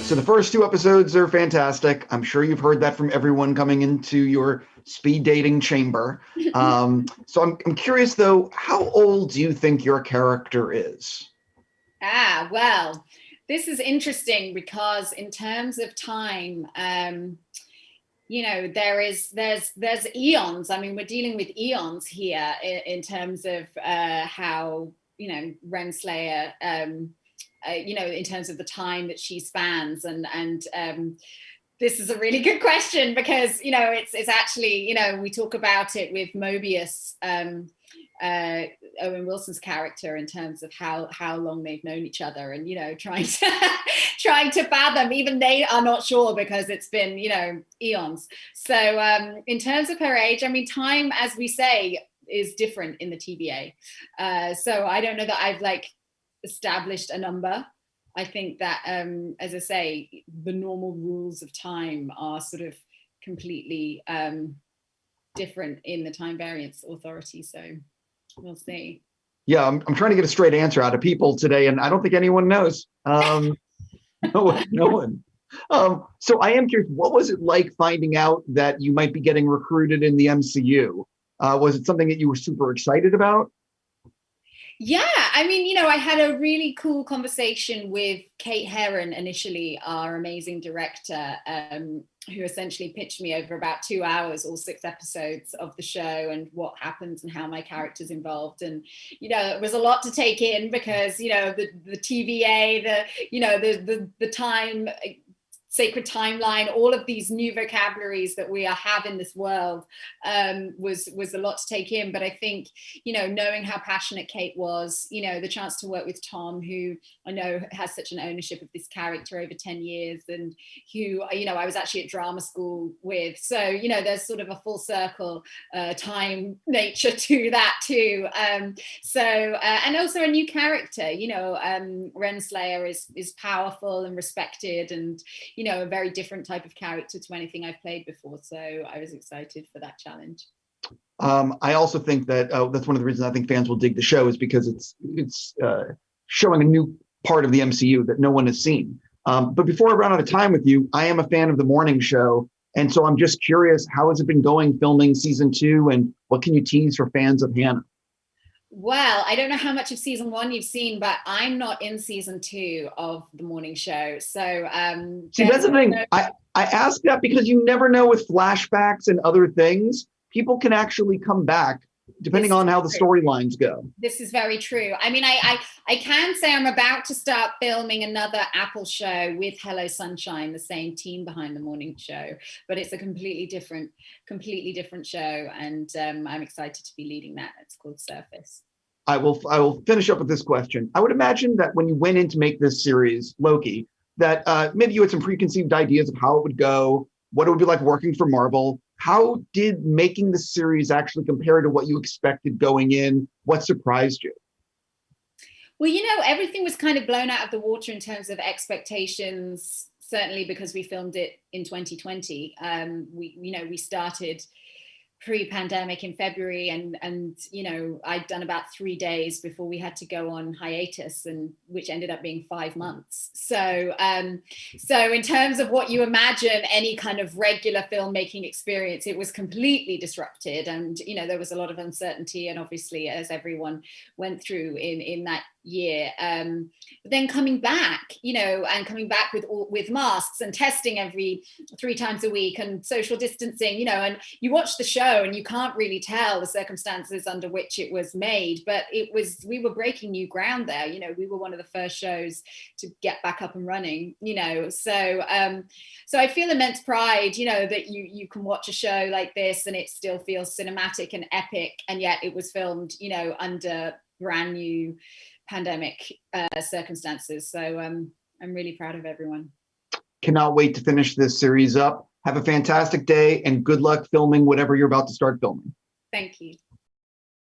So the first two episodes are fantastic. I'm sure you've heard that from everyone coming into your speed dating chamber. So I'm curious though, how old do you think your character is? Well, this is interesting because in terms of time, there's eons. I mean, we're dealing with eons here in terms of how, Renslayer, in terms of the time that she spans, and this is a really good question because it's actually we talk about it with Mobius, Owen Wilson's character, in terms of how long they've known each other, and trying to trying to fathom, even they are not sure because it's been eons. So in terms of her age, I mean, time, as we say, is different in the TVA. So I don't know that I've established a number. I think that, as I say, the normal rules of time are sort of completely different in the Time Variance Authority. So we'll see. Yeah, I'm trying to get a straight answer out of people today, and I don't think anyone knows. No one. So I am curious, what was it like finding out that you might be getting recruited in the MCU? Was it something that you were super excited about? Yeah, I mean, I had a really cool conversation with Kate Herron initially, our amazing director, who essentially pitched me over about 2 hours, all 6 episodes of the show, and what happens and how my character's involved. And, it was a lot to take in because, the TVA, the time, sacred timeline, all of these new vocabularies that we have in this world was a lot to take in. But I think, knowing how passionate Kate was, the chance to work with Tom, who I know has such an ownership of this character over 10 years, and who, I was actually at drama school with. So, there's sort of a full circle time nature to that too. And also a new character, Renslayer is powerful and respected, and, a very different type of character to anything I've played before. So I was excited for that challenge. I also think that that's one of the reasons I think fans will dig the show, is because it's showing a new part of the MCU that no one has seen. But before I run out of time with you, I am a fan of the morning show. And so I'm just curious, how has it been going filming season 2, and what can you tease for fans of Hannah? Well, I don't know how much of season 1 you've seen, but I'm not in season 2 of the morning show. So see, that's the thing. I ask that because you never know, with flashbacks and other things, people can actually come back depending on how the storylines go. This is very true. I mean, I can say I'm about to start filming another Apple show with Hello Sunshine, the same team behind the morning show, but it's a completely different show, and I'm excited to be leading that. It's called Surface. I will finish up with this question. I would imagine that when you went in to make this series, Loki, that maybe you had some preconceived ideas of how it would go, what it would be like working for Marvel. How did making the series actually compare to what you expected going in? What surprised you? Well, everything was kind of blown out of the water in terms of expectations, certainly because we filmed it in 2020. We started pre-pandemic in February, and I'd done about 3 days before we had to go on hiatus, and which ended up being 5 months. So in terms of what you imagine any kind of regular filmmaking experience, it was completely disrupted, and there was a lot of uncertainty, and obviously, as everyone went through in that year, but then coming back with masks and testing every 3 times a week and social distancing, and you watch the show and you can't really tell the circumstances under which it was made, but we were breaking new ground there. We were one of the first shows to get back up and running, so I feel immense pride, that you can watch a show like this and it still feels cinematic and epic, and yet it was filmed under brand new pandemic circumstances. So I'm really proud of everyone. Cannot wait to finish this series up. Have a fantastic day, and good luck filming whatever you're about to start filming. Thank you.